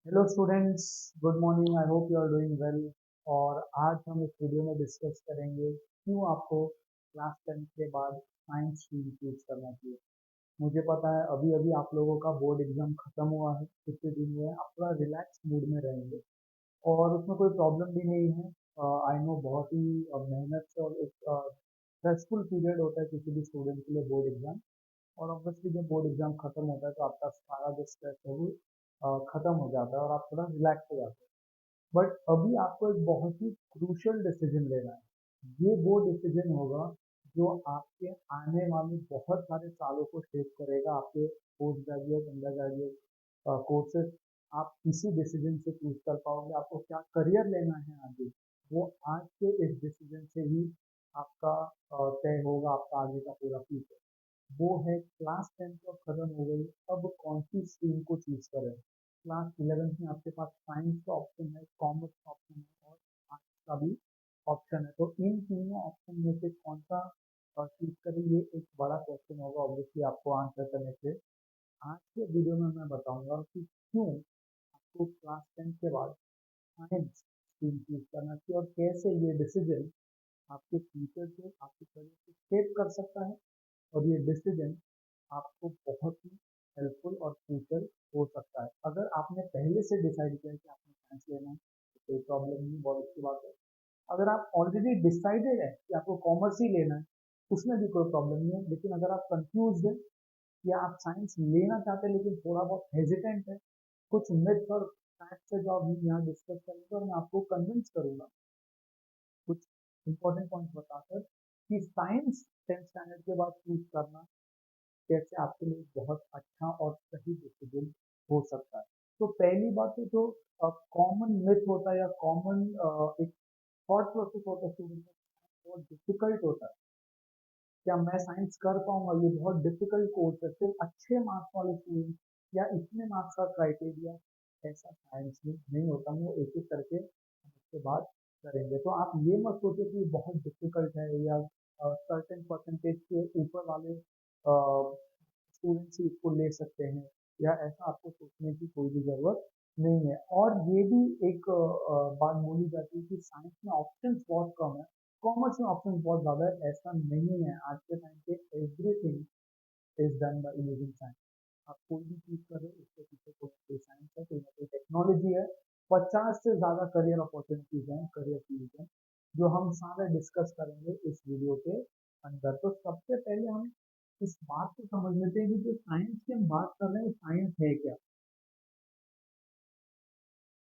Hello students, good morning. I hope you are doing well. और आज हम इस वीडियो में डिस्कस करेंगे क्यों आपको क्लास 10 के बाद साइंस स्ट्रीम चूज करना चाहिए। मुझे पता है अभी अभी आप लोगों का बोर्ड एग्जाम खत्म हुआ है, पिछले दिन में आप थोड़ा रिलैक्स मूड में रहेंगे और उसमें कोई प्रॉब्लम भी नहीं है। आई नो बहुत ही मेहनत से और एक स्ट्रेसफुल पीरियड होता है किसी भी स्टूडेंट के लिए बोर्ड एग्जाम। और ऑब्वियसली जब बोर्ड एग्जाम खत्म होता है तो आपका सारा जो स्ट्रेस है वो खत्म हो जाता है और आप थोड़ा रिलैक्स हो जाते हैं। बट अभी आपको एक बहुत ही क्रूशियल डिसीजन लेना है। ये वो डिसीजन होगा जो आपके आने वाले बहुत सारे सालों को शेप करेगा। आपके post graduate under graduate courses आप इसी डिसीजन से चूज कर पाओगे। आपको क्या करियर लेना है आगे, वो आज के इस डिसीजन से ही आपका तय होगा, आपका आगे का पूरा फ्यूचर। वो है क्लास 10 तो अब खत्म हो गई, अब कौन सी स्ट्रीम को चूज करें। क्लास 11 में आपके पास साइंस का ऑप्शन है, कॉमर्स का ऑप्शन है और आर्ट्स का भी ऑप्शन है। तो इन तीनों ऑप्शन में से कौन सा चूज करें, ये एक बड़ा क्वेश्चन होगा ऑब्वियसली आपको आंसर करने के लिए। आज के वीडियो में मैं बताऊंगा कि क्यों आपको क्लास 10 के बाद साइंस स्ट्रीम चूज करना चाहिए और कैसे ये डिसीजन आपके फ्यूचर को, आपके करियर को शेप कर सकता है। और ये डिसीजन आपको बहुत ही हेल्पफुल और क्रूशियल हो सकता है। अगर आपने पहले से डिसाइड किया है कि आपने साइंस लेना है तो कोई प्रॉब्लम नहीं, बहुत अच्छी बात है। अगर आप ऑलरेडी डिसाइडेड है कि आपको कॉमर्स ही लेना है, उसमें भी कोई प्रॉब्लम नहीं है। लेकिन अगर आप कंफ्यूज हैं या आप साइंस लेना चाहते हैं लेकिन थोड़ा बहुत हेजिटेंट है, कुछ मिथ्स और फैक्ट्स है जो आप यहाँ डिस्कस करेंगे और मैं आपको कन्विंस करूंगा कुछ इंपॉर्टेंट पॉइंट्स बताकर कि साइंस 10th स्टैंडर्ड के बाद चूज करना कैसे आपके लिए बहुत अच्छा और सही डिसीजन हो सकता है। तो पहली बात तो जो कॉमन मिथ होता है या कॉमन एक थॉट प्रोसेस होता है स्टूडेंट का, बहुत डिफिकल्ट होता है। क्या मैं साइंस कर पाऊंगा, ये बहुत डिफिकल्ट कोर्स है, सिर्फ अच्छे मार्क्स वाले स्टूडेंट या इतने मार्क्स का क्राइटेरिया, ऐसा साइंस में नहीं होता। वो एक एक करके हम उसके बाद करेंगे। तो आप ये मत सोचिए कि बहुत डिफिकल्ट है या सर्टेन परसेंटेज के ऊपर वाले स्टूडेंट्स ही इसको ले सकते हैं, या ऐसा आपको सोचने की कोई भी ज़रूरत नहीं है। और ये भी एक बात बोली जाती है कि साइंस में ऑप्शंस बहुत कम है, कॉमर्स में ऑप्शंस बहुत ज़्यादा है। ऐसा नहीं है। आज के टाइम पे everything is done by using science. आप कोई भी चीज़ कर रहे हो उसके पीछे कोई ना कोई साइंस है, कोई ना कोई टेक्नोलॉजी है। 50 से ज़्यादा करियर अपॉर्चुनिटीज हैं, करियर फील्ड हैं, जो हम सारे डिस्कस करेंगे इस वीडियो के अंदर। तो सबसे पहले हम इस बात को समझ लेते हैं कि जो साइंस की हम बात कर रहे हैं साइंस है क्या।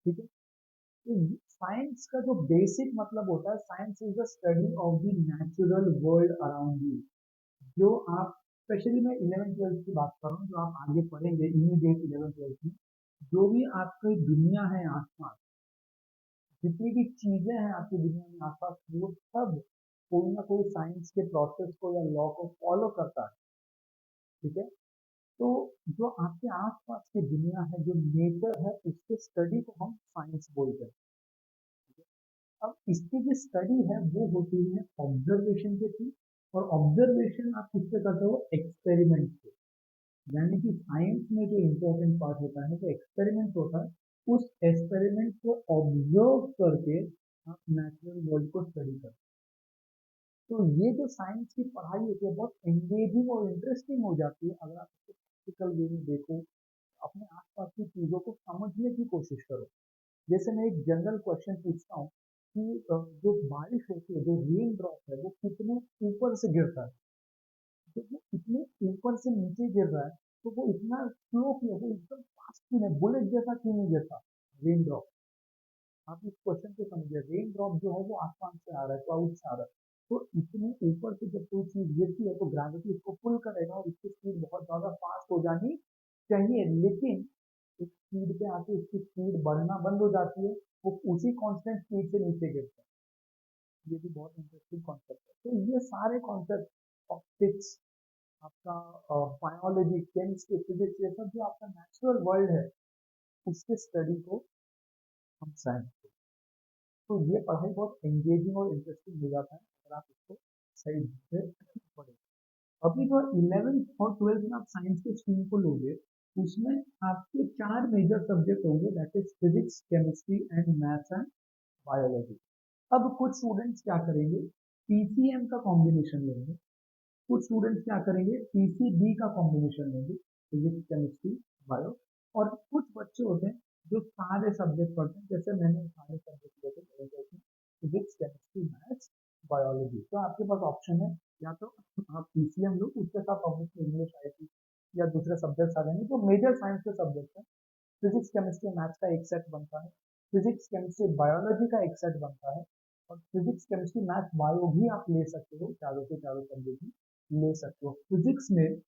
ठीक है। तो साइंस का जो बेसिक मतलब होता है, science is the study of the natural world around you. जो आप, स्पेशली मैं 11th 12th की बात कर रहा हूँ, जो आप आगे पढ़ेंगे इमीडिएट 11th 12th में, जो भी आपकी दुनिया है आसपास, जितनी भी चीजें हैं आपकी दुनिया में आसपास, वो सब कोई ना कोई साइंस के प्रोसेस को या लॉ को फॉलो करता है। ठीक है। तो जो आपके आसपास की दुनिया है, जो नेचर है, उसके स्टडी को हम साइंस बोलते हैं। ठीक है? अब इसकी जो स्टडी है वो होती है ऑब्जर्वेशन के थ्रू। और ऑब्जर्वेशन आप किससे करते हो? एक्सपेरिमेंट से। यानी कि साइंस में जो इम्पोर्टेंट पार्ट होता है, जो एक्सपेरिमेंट होता है, उस एक्सपेरिमेंट को ऑब्जर्व करके आप नेचुरल वर्ल्ड को स्टडी करते हैं। तो ये जो साइंस की पढ़ाई होती है बहुत एंगेजिंग और इंटरेस्टिंग हो जाती है अगर आप इसको प्रैक्टिकल वे में देखो, अपने आसपास की चीजों को समझने की कोशिश करो। जैसे मैं एक जनरल क्वेश्चन पूछता हूँ कि जो बारिश होती है, जो रेन ड्रॉप है, वो कितने ऊपर से गिरता है। तो वो इतने ऊपर से नीचे गिर रहा है, तो वो इतना स्लो क्यों, वो एकदम फास्ट क्यों नहीं, बुलेट जैसा क्यों नहीं गिरता रेन ड्रॉप। आप इस क्वेश्चन को समझिए, रेन ड्रॉप जो है वो आसमान से आ रहा है, क्लाउड से आ रहा है। तो इतने ऊपर से जब कोई चीज गिरती है तो ग्रेविटी उसको पुल करेगा और उसकी स्पीड बहुत ज्यादा फास्ट हो जानी चाहिए। लेकिन इस स्पीड पे आके उसकी स्पीड बढ़ना बंद हो जाती है, वो उसी कांस्टेंट स्पीड से नीचे गिरता है। ये भी बहुत इंटरेस्टिंग कॉन्सेप्ट है। तो ये सारे कॉन्सेप्ट, ऑप्टिक्स, आपका बायोलॉजी, केमिस्ट्री, फिजिक्स, ये सब जो आपका नेचुरल वर्ल्ड है, उसके स्टडी को हम साइंस। तो ये पढ़ाई बहुत एंगेजिंग और इंटरेस्टिंग हो जाता है अगर आप इसको सही ढंग से पढ़ें। अभी जो 11th और 12th में आप साइंस के स्ट्रीम को लोगे, उसमें आपके 4 मेजर सब्जेक्ट होंगे, that is physics, chemistry and maths and biology. अब कुछ स्टूडेंट्स क्या करेंगे, पीसीएम का कॉम्बिनेशन लेंगे, कुछ स्टूडेंट्स क्या करेंगे, पीसीबी का कॉम्बिनेशन लेंगे, फिजिक्स केमिस्ट्री बायो। और कुछ बच्चे होते हैं जो सारे सब्जेक्ट पढ़ते हैं, जैसे मैंने सारे सब्जेक्ट लेते हैं, फिजिक्स केमिस्ट्री मैथ्स बायोलॉजी। तो आपके पास ऑप्शन है, या तो आप पीसीएम लो, उसके साथ ऑब्वियसली इंग्लिश आएगी या दूसरे सब्जेक्ट्स आ जाएंगे, जो मेजर साइंस के सब्जेक्ट हैं। फिजिक्स केमिस्ट्री मैथ्स का एक सेट बनता है, फिजिक्स केमिस्ट्री बायोलॉजी का एक सेट बनता है, और फिजिक्स केमिस्ट्री मैथ्स बायो भी आप ले सकते हो, चारों के चारों सब्जेक्ट ले सकते हो। फिजिक्स में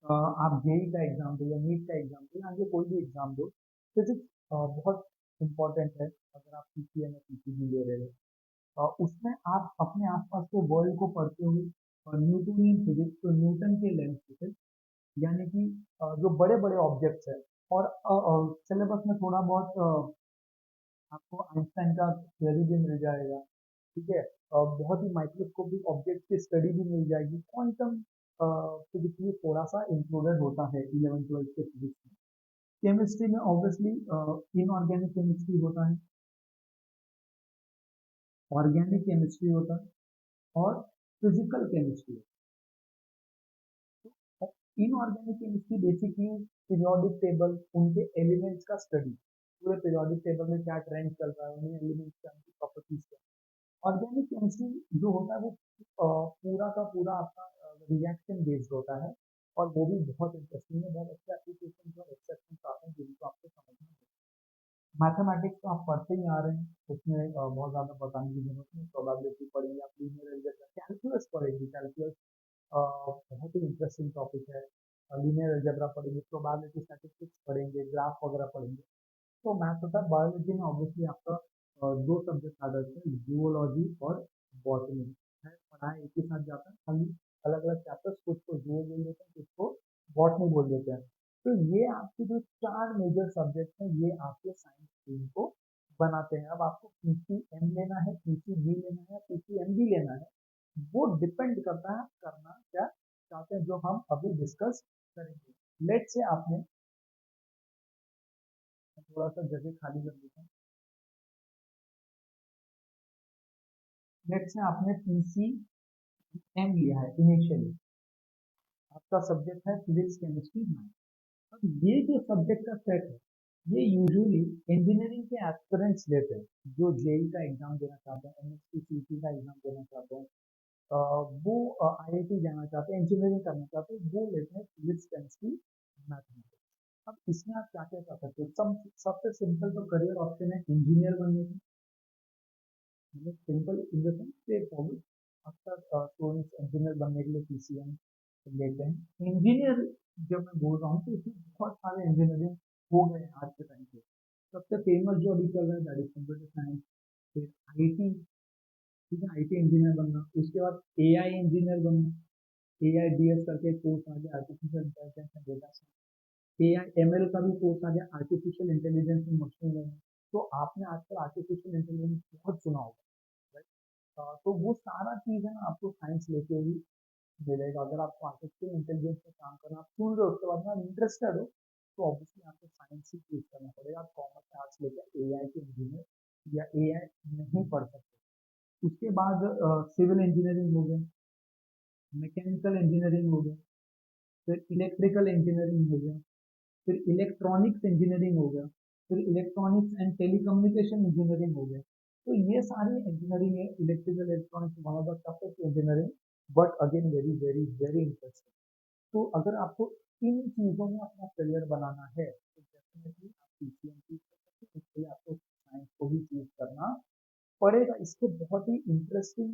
आप जेई का एग्जाम दो या नीट का एग्जाम दो या आगे कोई भी एग्जाम दो, फिजिक्स बहुत इंपॉर्टेंट है। अगर आप पीसीएम या पीसीबी ले रहे हो, उसमें आप अपने आसपास के वर्ल्ड को पढ़ते हुए, न्यूटनियन फिजिक्स, तो न्यूटन के लेंस से, यानी कि जो बड़े बड़े ऑब्जेक्ट्स हैं, और सिलेबस में थोड़ा बहुत आपको आइंस्टाइन का थ्योरी भी मिल जाएगा, ठीक है। बहुत ही माइक्रोस्कोपिक ऑब्जेक्ट की स्टडी भी मिल जाएगी। क्वांटम फिजिक्स में थोड़ा सा इंक्लूडेड होता है 11 12 के फिजिक्स में। केमिस्ट्री में ऑब्वियसली इनऑर्गेनिक केमिस्ट्री होता है, ऑर्गेनिक केमिस्ट्री होता है, और physical chemistry. Inorganic chemistry basically periodic table, उनके एलिमेंट्स का स्टडी, पूरे पीरियोडिक टेबल में क्या ट्रेंड चल रहा है, उन्हीं एलिमेंट्स का, उनकी प्रॉपर्टीज का। ऑर्गेनिक केमिस्ट्री जो होता है वो पूरा का पूरा आपका रिएक्शन बेस्ड होता है, और वो भी बहुत इंटरेस्टिंग है, बहुत अच्छे एप्लीकेशन और एक्सेप्शंस आते हैं जिनको आपको समझना है। मैथमेटिक्स तो आप पढ़ते ही आ रहे हैं, उसमें बहुत ज़्यादा बताने की जरूरत नहीं, प्रोबेबिलिटी पढ़ेंगे आप, लीनियर अलजेब्रा, कैलकुलस पढ़ेंगे, कैलकुलस बहुत ही इंटरेस्टिंग टॉपिक है। लीनियर अलजेब्रा पढ़ेंगे, प्रोबेबिलिटी स्टैटिस्टिक्स पढ़ेंगे, ग्राफ वगैरह पढ़ेंगे। तो मैथ्स होता है। बायोलॉजी में ऑब्वियसली आपका दो सब्जेक्ट आ जाते हैं, जूलॉजी और बॉटनी है, पढ़ाई एक ही साथ जाता है, खाली अलग अलग चैप्टर्स, कुछ को जूल बोल देते हैं, कुछ को बॉटनी बोल देते हैं। तो ये आपके जो चार मेजर सब्जेक्ट हैं, ये आपके साइंस स्ट्रीम को बनाते हैं। अब आपको पीसीएम लेना है, पीसीबी लेना है, पीसीएमबी लेना है, वो डिपेंड करता है आप करना क्या चाहते हैं, जो हम अभी डिस्कस करेंगे। लेट से आपने, थोड़ा सा जगह खाली कर देता हूँ, लेट से आपने पीसी एम लिया है इनिशियली, आपका सब्जेक्ट है फिजिक्स केमिस्ट्री मैथ। अब ये जो सब्जेक्ट का सेट है, ये यूजुअली इंजीनियरिंग के एस्पिरेंट्स लेते हैं, जो जेई का एग्जाम देना चाहते हैं, एमएससी सीटी का एग्जाम देना चाहते हैं, वो आईआईटी जाना चाहते हैं, इंजीनियरिंग करना चाहते हैं, वो लेते हैं फिजिक्स केमिस्ट्री मैथमेटिक्स। अब इसमें आप क्या क्या कर सकते हो, सबसे सिंपल तो करियर ऑप्शन है इंजीनियर बनने की, मतलब simple in the sense straight forward. अक्सर स्टूडेंट्स इंजीनियर बनने के लिए पीसीएम लेते हैं। इंजीनियर जब मैं बोल रहा हूँ तो इसमें बहुत सारे इंजीनियरिंग हो गए हैं आज के टाइम पे। सबसे फेमस जो अभी चल रहा है दैट इज कंप्यूटर साइंस, फिर आईटी, ठीक है, आईटी इंजीनियर बनना, उसके बाद एआई इंजीनियर बनना, एआई डीएस करके कोर्स आ गया, artificial intelligence and data science. AI ML का भी कोर्स आ गया, artificial intelligence and machine learning. तो आपने आजकल आर्टिफिशियल इंटेलिजेंस बहुत सुना होगा, राइट। तो वो सारा चीज़ है ना, आपको साइंस लेके ही मिलेगा। अगर आपको आर्टिफिशियल इंटेलिजेंस में काम करना आप सुन रहे हो, उसके बाद में आप इंटरेस्टेड हो, तो ऑब्वियसली आपको साइंस ही चूज करना पड़ेगा। आप कॉमर्स आर्ट्स लेकर एआई के इंजीनियर या एआई नहीं पढ़ सकते। उसके बाद सिविल इंजीनियरिंग हो गया, मैकेनिकल इंजीनियरिंग हो गया, फिर इलेक्ट्रिकल इंजीनियरिंग हो गया, फिर इलेक्ट्रॉनिक्स इंजीनियरिंग हो गया, फिर इलेक्ट्रॉनिक्स एंड टेलीकम्युनिकेशन इंजीनियरिंग हो गया। तो ये सारे इंजीनियरिंग है, electrical electronics one of the toughest engineering, but again very very very interesting. तो अगर आपको इन चीज़ों में अपना करियर बनाना है, तो डेफिनेटली आप पीसीएम चूज कर सकते हैं, इसके लिए आपको साइंस को भी चूज करना पड़ेगा। इसके बहुत ही इंटरेस्टिंग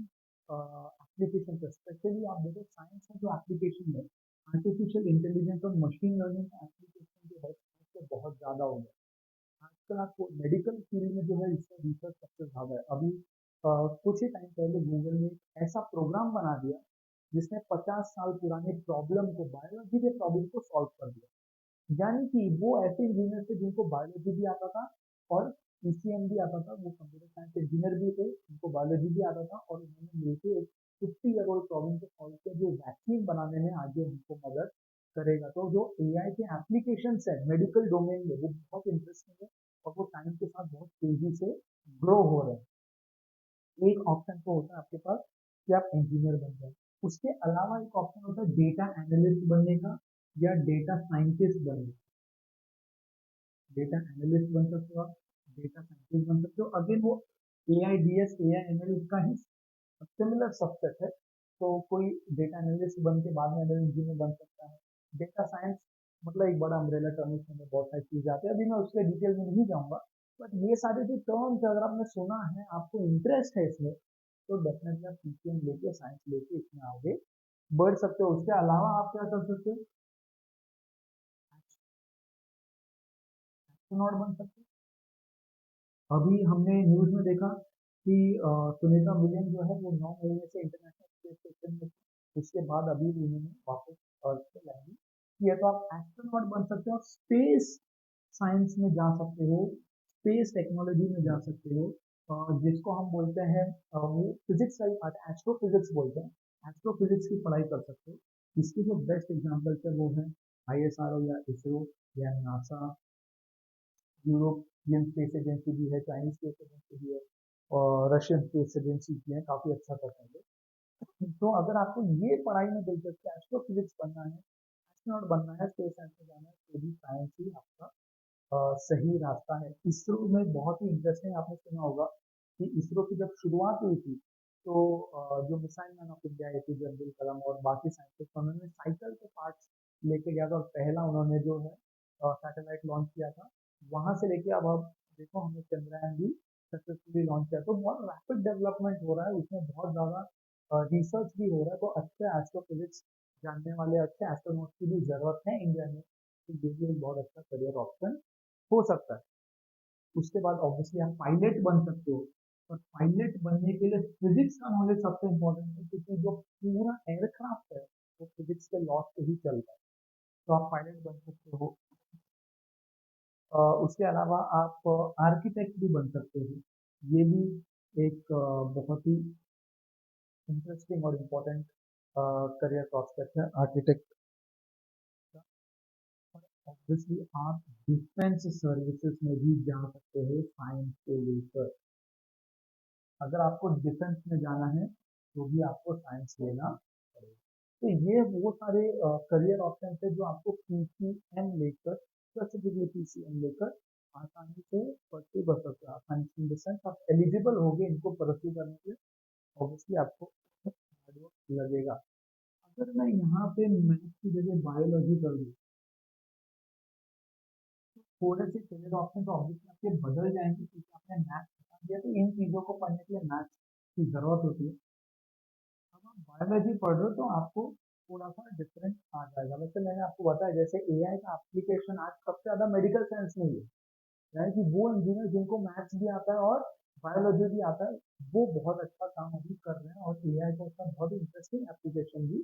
एप्लीकेशन है, स्पेशली आप देखो साइंस में जो एप्लीकेशन है, आर्टिफिशियल इंटेलिजेंस और मशीन लर्निंग का एप्लीकेशन जो है उससे बहुत ज़्यादा हो गया। आजकल आपको मेडिकल फील्ड में जो है इसका रिसर्च सबसे ज़्यादा है। अभी कुछ ही टाइम पहले गूगल ने एक ऐसा प्रोग्राम बना दिया जिसने 50 साल पुराने प्रॉब्लम को, बायोलॉजी के प्रॉब्लम को सॉल्व कर दिया। यानी कि वो ऐसे इंजीनियर थे जिनको बायोलॉजी भी आता था और पीसीएम भी आता था, वो कंप्यूटर साइंस इंजीनियर भी थे, उनको बायोलॉजी भी आता था, और उन्होंने मिलकर एक 50 ईयर ओल्ड प्रॉब्लम को सॉल्व किया, जो वैक्सीन बनाने में आगे हमको मदद करेगा। तो जो एआई के एप्लीकेशंस है मेडिकल डोमेन में वो बहुत इंटरेस्टिंग है और वो टाइम के साथ बहुत तेजी से ग्रो हो रहे हैं। एक ऑप्शन तो होता है आपके पास कि आप इंजीनियर बन जाए, उसके अलावा एक ऑप्शन होता है डेटा एनालिस्ट बनने का या डेटा साइंटिस्ट बनने का। डेटा एनालिस्ट बन सकते हो आप, डेटा साइंटिस्ट बन सकते हो। अगेन वो एआईडीएस एआईएमएल का ही सिमिलर सबसेट है। तो कोई डेटा एनालिस्ट बन के बाद में एमएल इंजीनियर बन सकता है। डेटा साइंस मतलब एक बड़ा अम्ब्रेला टर्म, इसमें बहुत सारी चीजें आती है, अभी मैं उसके डिटेल में नहीं जाऊंगा। बट ये सारे जो टर्म्स अगर आपने सुना है, आपको इंटरेस्ट है इसमें, तो डेफिनेटली आप पीसीएम लेके साइंस लेके इसमें आगे बढ़ सकते हो। उसके अलावा आप क्या कर सकते हो, एस्ट्रोनॉट बन सकते हो। अभी हमने न्यूज में देखा कि सुनीता विलियम जो है वो 9 महीने से इंटरनेशनल स्पेस स्टेशन में थी। उसके बाद अभी उन्होंने वापस अर्थ पे लैंडिंग किया। तो आप एस्ट्रोनॉट बन सकते हो, स्पेस साइंस में जा सकते हो, स्पेस टेक्नोलॉजी में जा सकते हो। जिसको हम बोलते हैं वो फिजिक्स का एस्ट्रोफिजिक्स बोलते हैं। एस्ट्रोफिजिक्स की पढ़ाई कर सकते हो। इसकी जो बेस्ट एग्जाम्पल्स है वो है आईएसआरओ या इसरो या नासा, यूरोपियन स्पेस एजेंसी भी है, चाइनीज स्पेस एजेंसी भी है और रशियन स्पेस एजेंसी भी है, काफी अच्छा कर रहे हैं। तो अगर आपको ये पढ़ाई में दिलचस्पी है, एस्ट्रोफिजिक्स बनना है, एस्ट्रोनॉट बनना है, स्पेस साइंस में जाना है, तो भी साइंस ही आपका सही रास्ता है। इसरो में बहुत ही इंटरेस्टिंग आपने सुना होगा कि इसरो की जब शुरुआत हुई थी तो जो missile man of India APJ Abdul Kalam और बाकी साइंटिस्ट, उन्होंने साइकिल के पार्ट्स लेके गया था और पहला उन्होंने जो है सैटेलाइट लॉन्च किया था। वहां से लेके अब देखो हमने चंद्रयान भी सक्सेसफुली लॉन्च किया। तो बहुत रैपिड डेवलपमेंट हो रहा है, उसमें बहुत ज्यादा रिसर्च भी हो रहा है। तो अच्छे एस्ट्रोफिजिक्स जानने वाले अच्छे एस्ट्रोनॉट की भी जरूरत है इंडिया में। तो ये भी एक बहुत अच्छा करियर ऑप्शन हो सकता है। उसके बाद ऑब्वियसली आप पायलट बन सकते हो, और पायलट बनने के लिए फिजिक्स का नॉलेज सबसे इम्पोर्टेंट है, क्योंकि जो पूरा एयरक्राफ्ट है वो फिजिक्स के लॉ से ही चलता है। तो आप पायलट बन सकते हो। उसके अलावा आप आर्किटेक्ट भी बन सकते हो। ये भी एक बहुत ही इंटरेस्टिंग और इम्पोर्टेंट करियर प्रॉस्पेक्ट है आर्किटेक्ट का। और ऑब्वियसली आप डिफेंस सर्विसेज में भी जा सकते हो साइंस को लेकर। अगर आपको डिफेंस में जाना है तो भी आपको साइंस लेना पड़ेगा। तो ये वो सारे करियर ऑप्शन है जो आपको पीसीएम लेकर, स्पेसिफिकली पीसीएम लेकर आसानी से परस्यू कर सकते हो। आसानी इन द सेंस आप एलिजिबल होगे इनको परस्यू करने के लिए। ऑब्वियसली आपको हार्डवर्क लगेगा। अगर मैं यहाँ पे मैथ की जगह बायोलॉजी कर दूँ, थोड़े से करियर ऑप्शन तो ऑब्वियसली आपके बदल जाएंगे, क्योंकि आपने मैथ बता दिया तो इन चीज़ों को पढ़ने के लिए मैथ की जरूरत होती है। अब आप बायोलॉजी पढ़ रहे हो तो आपको थोड़ा सा डिफरेंस आ जाएगा। वैसे मैंने आपको बताया जैसे एआई का एप्लीकेशन आज सबसे ज्यादा मेडिकल साइंस में ही है, यानी कि वो इंजीनियर जिनको मैथ्स भी आता है और बायोलॉजी भी आता है, वो बहुत अच्छा काम अभी कर रहे हैं और एआई का उसका बहुत इंटरेस्टिंग एप्लीकेशन भी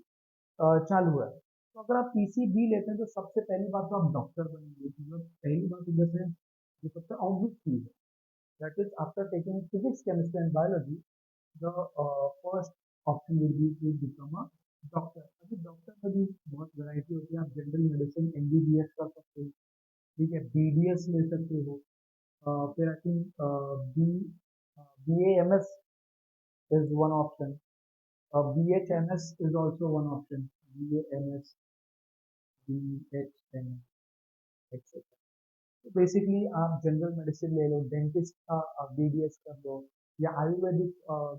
चालू है। तो अगर आप पीसीबी लेते हैं तो सबसे पहली बात तो आप डॉक्टर बनेंगे, मतलब पहली बात इन द सेंस जो सबसे ऑब्वियस चीज है, that is after taking physics chemistry and biology the first option would be to become a doctor. अभी डॉक्टर में भी बहुत वैरायटी होती है, आप जनरल मेडिसिन एमबीबीएस कर सकते हो, ठीक है, बीडीएस ले सकते हो। फिर I think B BAMS is one option, BHMS is also one option, BAMS BHMS etcetera. तो बेसिकली आप जनरल मेडिसिन ले लो, डेंटिस्ट का बीडीएस कर लो, या आयुर्वेदिक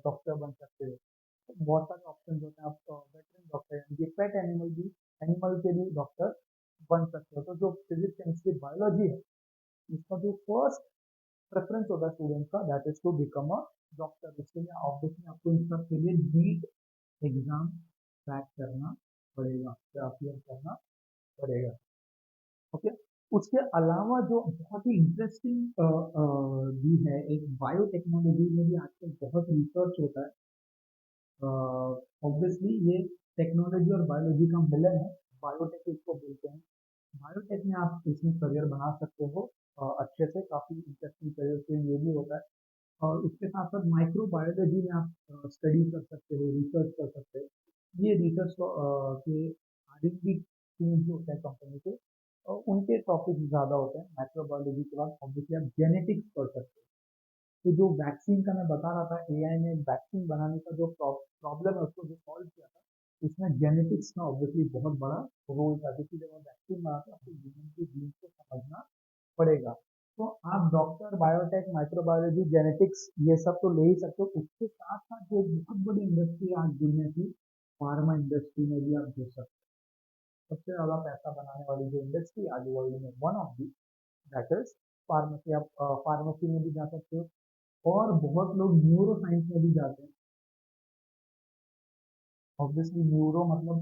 डॉक्टर बन सकते हो। तो बहुत सारे ऑप्शन होते हैं। आप वेटरन डॉक्टर यानी कि पेट एनिमल भी, एनिमल के भी डॉक्टर बन सकते हो। तो जो फिजिक्स केमिस्ट्री बायोलॉजी है उसका जो फर्स्ट प्रेफरेंस होता है स्टूडेंट का, that is to become a doctor. इसके लिए ऑब्वियसली आपको इन सब के लिए नीट एग्जाम क्रैक करना पड़ेगा या अपियर करना पड़ेगा। ओके। उसके अलावा जो बहुत ही इंटरेस्टिंग भी है, एक बायोटेक्नोलॉजी में भी आजकल बहुत रिसर्च होता है। ऑब्वियसली ये टेक्नोलॉजी और बायोलॉजी का मिलन है, बायोटेक इसको बोलते हैं। बायोटेक में आप इसमें करियर बना सकते हो अच्छे से, काफ़ी इंटरेस्टिंग करियर फील्ड ये भी होता है। और उसके साथ साथ माइक्रो बायोलॉजी में आप स्टडी कर सकते हो, रिसर्च कर सकते हो। ये रिसर्च के आर टीम भी होते हैं कंपनी के, और उनके टॉपिक ज़्यादा होते हैं। माइक्रोबायोलॉजी के बाद ऑब्वियसली आप जेनेटिक्स पढ़ सकते हो। तो जो वैक्सीन का मैं बता रहा था, एआई ने वैक्सीन बनाने का जो प्रॉब्लम है उसको जो सॉल्व किया था, उसमें जेनेटिक्स का ऑब्वियसली बहुत बड़ा रोल था, क्योंकि जब हम वैक्सीन बनाते हैं आपको ह्यूमन के जीन को समझना पड़ेगा। तो आप डॉक्टर, बायोटेक, माइक्रोबायोलॉजी, जेनेटिक्स ये सब तो ले ही सकते हो, उसके साथ साथ जो एक बहुत बड़ी इंडस्ट्री आज दुनिया की फार्मा इंडस्ट्री में भी आप घुस सकते हो। सबसे ज़्यादा पैसा बनाने वाली जो इंडस्ट्री आज वर्ल्ड में, one of the, that is pharmacy. आप फार्मेसी में भी जा सकते हो, और बहुत लोग न्यूरो साइंस में भी जाते हैं। ऑब्वियसली न्यूरो मतलब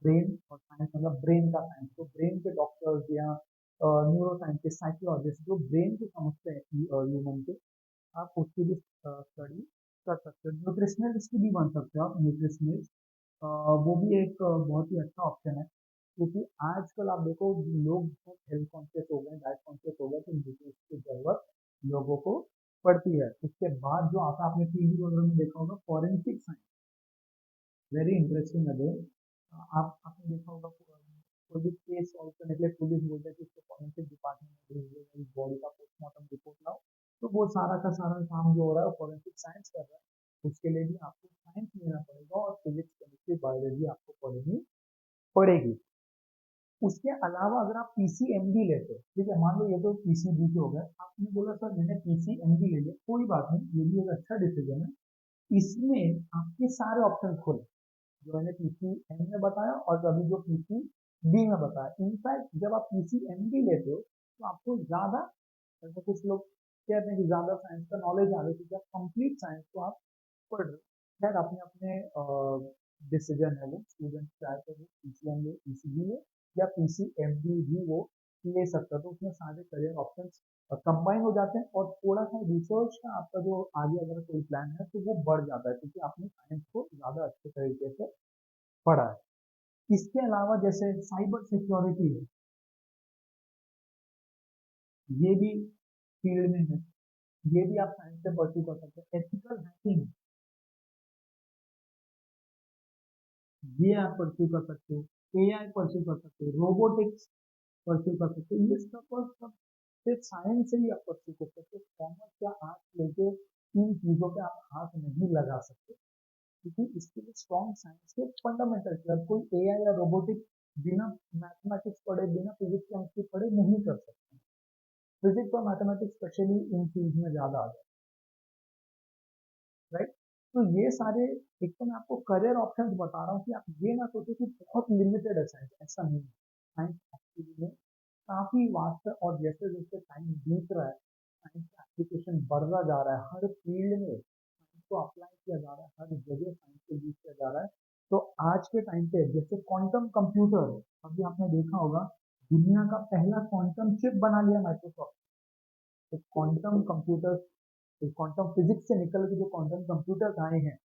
ब्रेन, और साइंस मतलब ब्रेन का साइंस। तो ब्रेन के डॉक्टर्स या न्यूरो साइंटिस्ट, साइकोलॉजिस्ट जो ब्रेन को समझते हैं ह्यूमन के, आप उसकी भी स्टडी कर सकते हो। न्यूट्रिशनलिस्ट भी बन सकते हो आप, न्यूट्रिशनिस्ट। वो भी एक बहुत ही अच्छा ऑप्शन है, क्योंकि आजकल आप देखो लोग बहुत हेल्थ कॉन्शियस हो गए, डाइट कॉन्शियस हो गए, तो न्यूट्रिशन की जरूरत लोगों को पड़ती है। उसके बाद जो आता है, आपने टीवी वगैरह में देखा होगा, forensic science, very interesting again. आप आपने देखा होगा कोई भी केस सॉल्व करने के लिए पुलिस बोलते हैं कि इसको फॉरेंसिक डिपार्टमेंट में भेज दो, इस बॉडी का पोस्टमार्टम रिपोर्ट लाओ। तो वो सारा का सारा काम जो हो रहा है वो फॉरेंसिक साइंस कर रहा है। उसके लिए भी आपको साइंस लेना पड़ेगा, और फिजिक्स, केमिस्ट्री, बायोलॉजी आपको पढ़नी पड़ेगी। उसके अलावा अगर आप पीसीएमबी लेते हो, ठीक है, मान लो ये तो पीसीबी के हो गए, आपने बोला सर मैंने पीसीएमबी ले लिया, कोई बात नहीं, ये भी एक अच्छा डिसीजन है। इसमें आपके सारे ऑप्शन खुले, जो मैंने पीसीएम में बताया और अभी जो पीसीबी में बताया। इनफैक्ट जब आप पीसीएमबी लेते हो तो आपको ज्यादा, जैसे कुछ लोग कहते हैं कि ज्यादा साइंस का नॉलेज आ रहा है, क्योंकि आप कंप्लीट साइंस को आप पढ़ रहे हो। खैर अपने अपने डिसीजन है, वो स्टूडेंट चाहे तो वो पीसीएम ले, पीसीबी ले, या पीसीएमबी भी वो ले सकता है। तो उसमें सारे करियर ऑप्शन कंबाइन हो जाते हैं, और थोड़ा सा रिसर्च का आपका जो आगे अगर कोई प्लान है तो वो बढ़ जाता है, क्योंकि आपने साइंस को ज्यादा अच्छे तरीके से पढ़ा है। इसके अलावा जैसे साइबर सिक्योरिटी है, ये भी फील्ड में है, ये भी आप साइंस से परस्यू कर सकते हैं। एथिकल हैकिंग, ये आप परस्यू कर सकते हो। एआई परस्यू कर सकते हो, रोबोटिक्स परस्यू कर सकते हो। ये सब और सब सिर्फ साइंस से ही आप परस्यू कर सकते हो। कॉमर्स या आर्ट्स लेके इन चीजों पे आप हाथ नहीं लगा सकते, क्योंकि इसके लिए स्ट्रॉन्ग साइंस के फंडामेंटल, मतलब कोई एआई या रोबोटिक्स बिना मैथमेटिक्स पढ़े, बिना फिजिक्स केमिस्ट्री पढ़े नहीं कर सकते। फिजिक्स और मैथमेटिक्स स्पेशली इन फील्ड में ज्यादा आ जाए, राइट। तो ये सारे, एक तो मैं आपको करियर ऑप्शंस बता रहा हूँ कि आप ये ना सोचो कि बहुत लिमिटेड है साइंस, ऐसा नहीं है। साइंस एक्चुअली में काफी वास्ट है, और जैसे जैसे टाइम बीत रहा है साइंस का एप्लीकेशन बढ़ता जा रहा है, हर फील्ड में साइंस को अप्लाई किया जा रहा है, हर जगह साइंस को यूज किया जा रहा है। तो आज के टाइम पे जैसे क्वांटम कंप्यूटर, अभी आपने देखा होगा दुनिया का पहला क्वांटम चिप बना लिया माइक्रोसॉफ्ट। तो क्वांटम कंप्यूटर, क्वांटम फिजिक्स से निकल के जो क्वांटम कंप्यूटर आए हैं,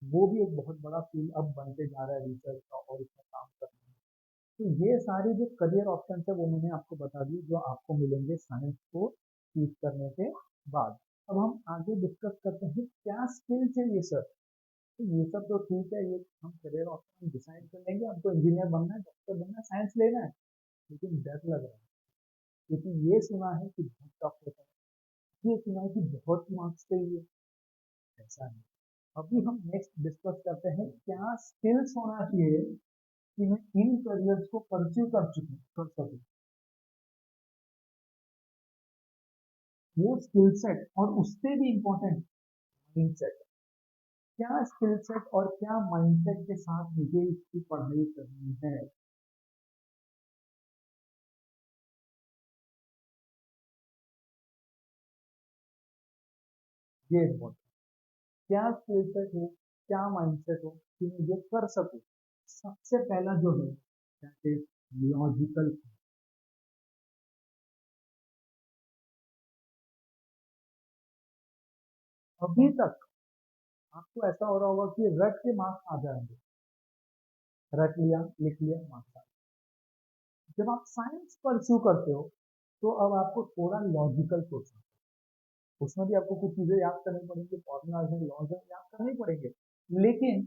वो भी एक बहुत बड़ा फील्ड अब बनते जा रहा है रिसर्च का, और इसमें काम करना है। तो ये सारे जो करियर ऑप्शन है वो मैंने आपको बता दिए, जो आपको मिलेंगे साइंस को चूज करने के बाद। अब हम आगे डिस्कस करते हैं क्या स्किल चाहिए सर। तो ये सब तो ठीक है, ये हम करियर ऑप्शन डिसाइड कर लेंगे, हमको इंजीनियर बनना है, डॉक्टर बनना है, साइंस लेना है, लेकिन डर लग रहा है, क्योंकि ये सुना है कि बहुत टफ होता है, ये सुना है कि बहुत मार्क्स चाहिए, ऐसा नहीं। अभी हम नेक्स्ट डिस्कस करते हैं क्या स्किल्स होना चाहिए कि मैं इन करियर्स को परस्यू कर सकूं। वो स्किल सेट, और उससे भी इम्पोर्टेंट माइंड सेट। क्या स्किल सेट और क्या माइंडसेट के साथ मुझे इसकी पढ़ाई करनी है, ये इम्पोर्टेंट। क्या स्किल सेट हो, क्या माइंडसेट हो कि मैं ये कर सकूं। सबसे पहला जो है दैट इज लॉजिकल। अभी तक आपको ऐसा हो रहा होगा कि रट के मार्क्स आ जाएंगे, रट लिया, लिख लिया, मार्क्स आ गए। जब आप साइंस परस्यू करते हो तो अब आपको थोड़ा लॉजिकल सोचना, उसमें भी आपको कुछ चीजें याद करनी पड़ेंगी, फॉर्मूलाज हैं, लॉज हैं, याद करने पड़ेंगे, लेकिन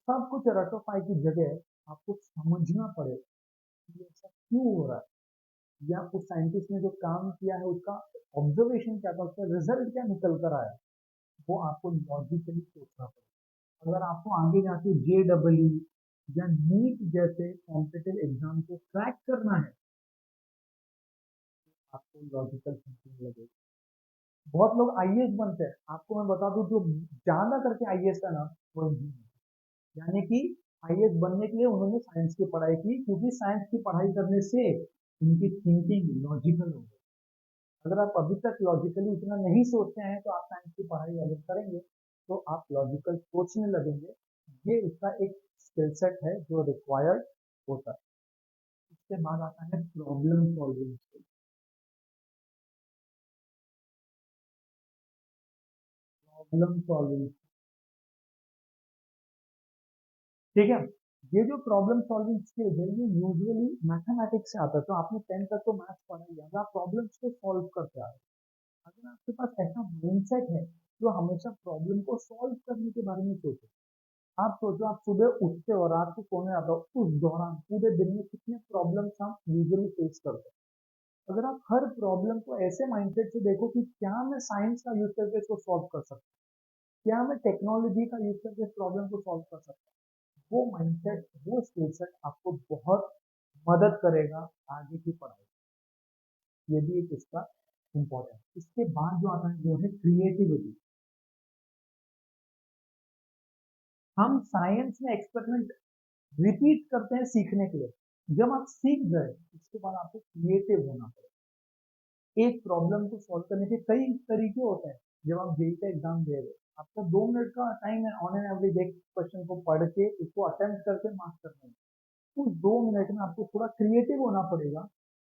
सब कुछ रटोपाई की जगह आपको समझना पड़ेगा। ये ऐसा क्यों हो रहा है, या उस साइंटिस्ट ने जो काम किया है उसका ऑब्जर्वेशन क्या था, उसका रिजल्ट क्या निकल कर आया, वो आपको लॉजिकली सोचना पड़ेगा। अगर आपको आगे जाके JEE या नीट जैसे कॉम्पिटिटिव एग्जाम को क्रैक करना है, आपको लॉजिकल थिंकिंग लगेगी। बहुत लोग आईएएस बनते हैं, आपको मैं बता दूं जो ज्यादा करके आईएएस है ना, वो इंजीनियर, यानी कि आईएएस बनने के लिए उन्होंने साइंस की पढ़ाई की, क्योंकि साइंस की पढ़ाई करने से उनकी थिंकिंग लॉजिकल हो गई। अगर आप अभी तक लॉजिकली उतना नहीं सोचते हैं, तो आप साइंस की पढ़ाई अगर करेंगे तो आप लॉजिकल सोचने लगेंगे। ये उसका एक स्किल सेट है जो रिक्वायर्ड होता है। इसके बाद आता है problem solving skill. Problem solving, ठीक है। ये जो प्रॉब्लम सॉल्विंग स्किल है, ये यूजुअली मैथमेटिक्स से आता है। तो आपने 10 तक तो मैथ्स पढ़ा ही है, अगर आप प्रॉब्लम्स को सॉल्व करते आ रहे हैं, अगर आपके पास ऐसा माइंडसेट है जो हमेशा प्रॉब्लम को सॉल्व करने के बारे में सोचे। आप सोचो, आप सुबह उठते हो, रात को सोने जाते हो, उस दौरान पूरे दिन में कितने प्रॉब्लम्स आप यूजुअली फेस करते हो। अगर आप हर प्रॉब्लम को ऐसे माइंडसेट से देखो कि क्या मैं साइंस का यूज करके इसको सॉल्व कर सकता हूँ, क्या मैं टेक्नोलॉजी का यूज करके इस प्रॉब्लम को सॉल्व कर सकता हूँ, वो माइंडसेट, वो स्किल सेट आपको बहुत मदद करेगा आगे की पढ़ाई। ये भी एक इसका इम्पोर्टेंट। इसके बाद जो आता है वो है क्रिएटिविटी। हम साइंस में एक्सपेरिमेंट रिपीट करते हैं सीखने के लिए। जब आप सीख गए, उसके बाद आपको क्रिएटिव होना पड़ेगा। एक प्रॉब्लम को सॉल्व करने के कई तरीके होते हैं। जब आप जेई का एग्जाम दे रहे हो, आपका 2 मिनट का टाइम है ऑन एन एवरेज एक क्वेश्चन को पढ़ के उसको अटेम्प्ट करके मार्क्स करने में। उस 2 मिनट में आपको थोड़ा क्रिएटिव होना पड़ेगा,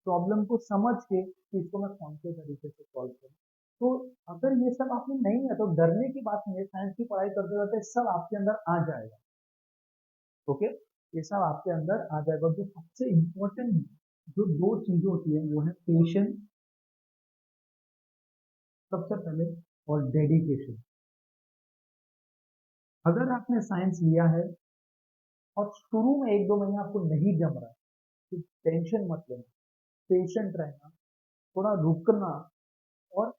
प्रॉब्लम को समझ के कि इसको मैं कौन से तरीके से सॉल्व करूँ। तो अगर ये सब आपने नहीं है, तो डरने की बात नहीं है, साइंस की पढ़ाई करते करते सब आपके अंदर आ जाएगा। ओके, ये सब आपके अंदर आ जाएगा। जो सबसे इम्पोर्टेंट जो दो चीजें होती है वो है पेशेंस, सबसे पहले, और डेडिकेशन। अगर आपने साइंस लिया है और शुरू में 1-2 महीने आपको नहीं जम रहा है, तो टेंशन मत लेना, पेशेंट रहना, थोड़ा रुकना, और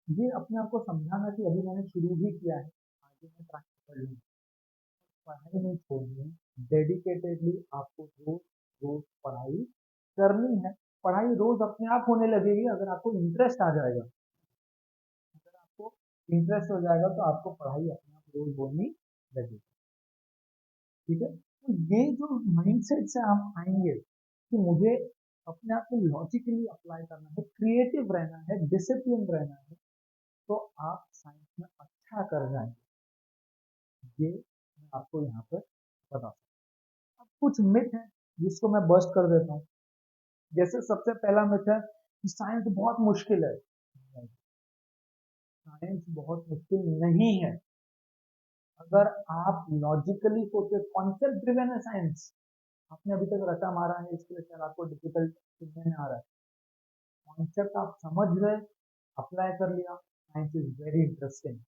ये अपने आप को समझाना कि अभी मैंने शुरू ही किया है, आगे मैं ट्राई कर लूंगा। पढ़ाई नहीं छोड़नी है, डेडिकेटेडली आपको रोज रोज पढ़ाई करनी है। पढ़ाई रोज अपने आप होने लगेगी अगर आपको इंटरेस्ट आ जाएगा। अगर आपको इंटरेस्ट हो जाएगा तो आपको पढ़ाई अपने आप रोज होनी लगेगी। ठीक है, तो ये जो माइंडसेट से आप आएंगे कि मुझे अपने आप को लॉजिकली अप्लाई करना है, क्रिएटिव रहना है, डिसिप्लिन रहना है, तो आप साइंस में अच्छा कर जाएंगे। ये मैं आपको यहाँ पर बता सकता हूँ। अब कुछ मिथ है जिसको मैं बस्ट कर देता हूँ। जैसे सबसे पहला मिथ है कि साइंस बहुत मुश्किल है। साइंस बहुत मुश्किल नहीं है। अगर आप लॉजिकली सोचे, कॉन्सेप्ट ड्रिवन है साइंस। आपने अभी तक रटा मारा है, इसके लिए शायद आपको डिफिकल्ट सुनने में आ रहा है। कॉन्सेप्ट आप समझ गए, अप्लाई कर लिया, science is very interesting,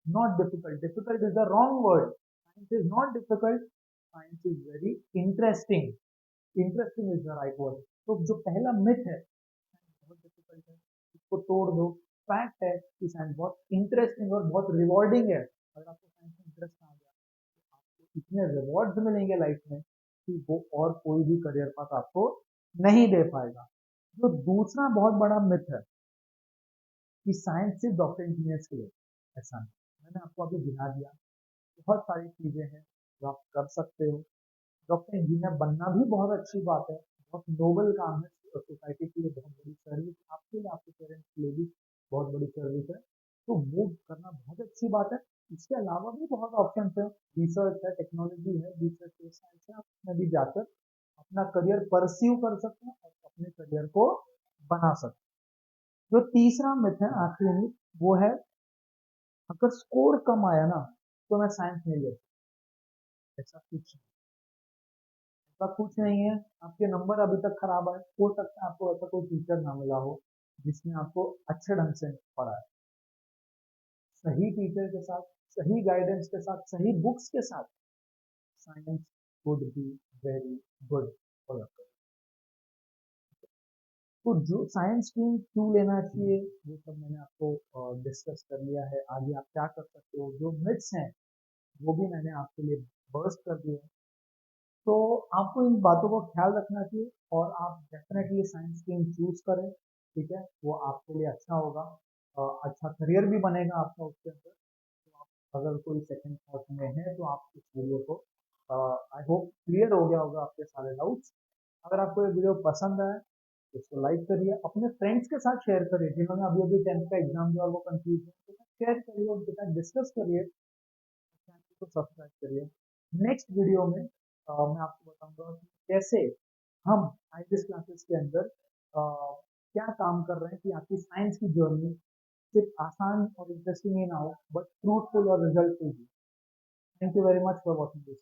not difficult. Difficult is the wrong word, science is not difficult, science is very interesting. Interesting is the right word. तो जो पहला मिथ है बहुत डिफिकल्ट है, इसको तोड़ दो। फैक्ट है कि साइंस बहुत इंटरेस्टिंग और बहुत रिवॉर्डिंग है। अगर आपको साइंस में इंटरेस्ट आ गया, तो आपको इतने रिवॉर्ड्स मिलेंगे लाइफ में कि वो और कोई भी करियर पाथ आपको नहीं दे पाएगा। जो दूसरा बहुत बड़ा मिथ है कि साइंस सिर्फ डॉक्टर इंजीनियर्स के लिए, ऐसा नहीं। मैंने आपको अभी गिना दिया, बहुत सारी चीजें हैं जो आप कर सकते हो। डॉक्टर इंजीनियर बनना भी बहुत अच्छी बात है, बहुत नोबल काम है, सोसाइटी के लिए बहुत बड़ी सर्विस, आपके लिए, आपके पेरेंट्स के लिए भी बहुत बड़ी सर्विस है। तो वो करना बहुत अच्छी बात है। इसके अलावा भी बहुत ऑप्शन है, रिसर्च है, टेक्नोलॉजी है, रिसर्च साइंस है, आप उसमें भी जाकर अपना करियर परस्यू कर सकते हैं और अपने करियर को बना सकते हैं। जो तीसरा मिथ है, आखिरी मिथ, वो है अगर स्कोर कम आया ना तो मैं साइंस नहीं ले सकता। ऐसा कुछ नहीं, ऐसा कुछ नहीं है। आपके नंबर अभी तक खराब आए, हो सकता है आपको ऐसा कोई टीचर ना मिला हो जिसने आपको अच्छे ढंग से पढ़ाया। सही टीचर के साथ, सही गाइडेंस के साथ, सही बुक्स के साथ, science would be very good for your. तो जो साइंस स्ट्रीम क्यों लेना चाहिए वो सब मैंने आपको डिस्कस कर लिया है। आगे आप क्या कर सकते हो, जो मिथ्स हैं वो भी मैंने आपके लिए बर्स्ट कर दिए हैं। तो आपको इन बातों को ख्याल रखना चाहिए और आप डेफिनेटली साइंस स्ट्रीम चूज करें। ठीक है, वो आपके लिए अच्छा होगा, अच्छा करियर भी बनेगा आपका उसके अंदर। तो आप अगर कोई सेकंड थॉट में है तो आप इस वीडियो को, आई होप क्लियर हो गया होगा आपके सारे डाउट्स। अगर आपको ये वीडियो पसंद आए तो इसको लाइक करिए, अपने फ्रेंड्स के साथ शेयर करिए जिन्होंने अभी अभी 10th का एग्जाम दिया और वो कंफ्यूज है, उनके साथ शेयर करिए, उनके साथ डिस्कस करिए, चैनल को सब्सक्राइब करिए। नेक्स्ट वीडियो में मैं आपको बताऊंगा कि कैसे हम आईएलटीएस क्लासेस के अंदर क्या काम कर रहे हैं कि आपकी साइंस की जर्नी सिर्फ आसान और इंटरेस्टिंग ही ना हो बट फ्रूटफुल और रिजल्टफुल भी। Thank you very much for watching this.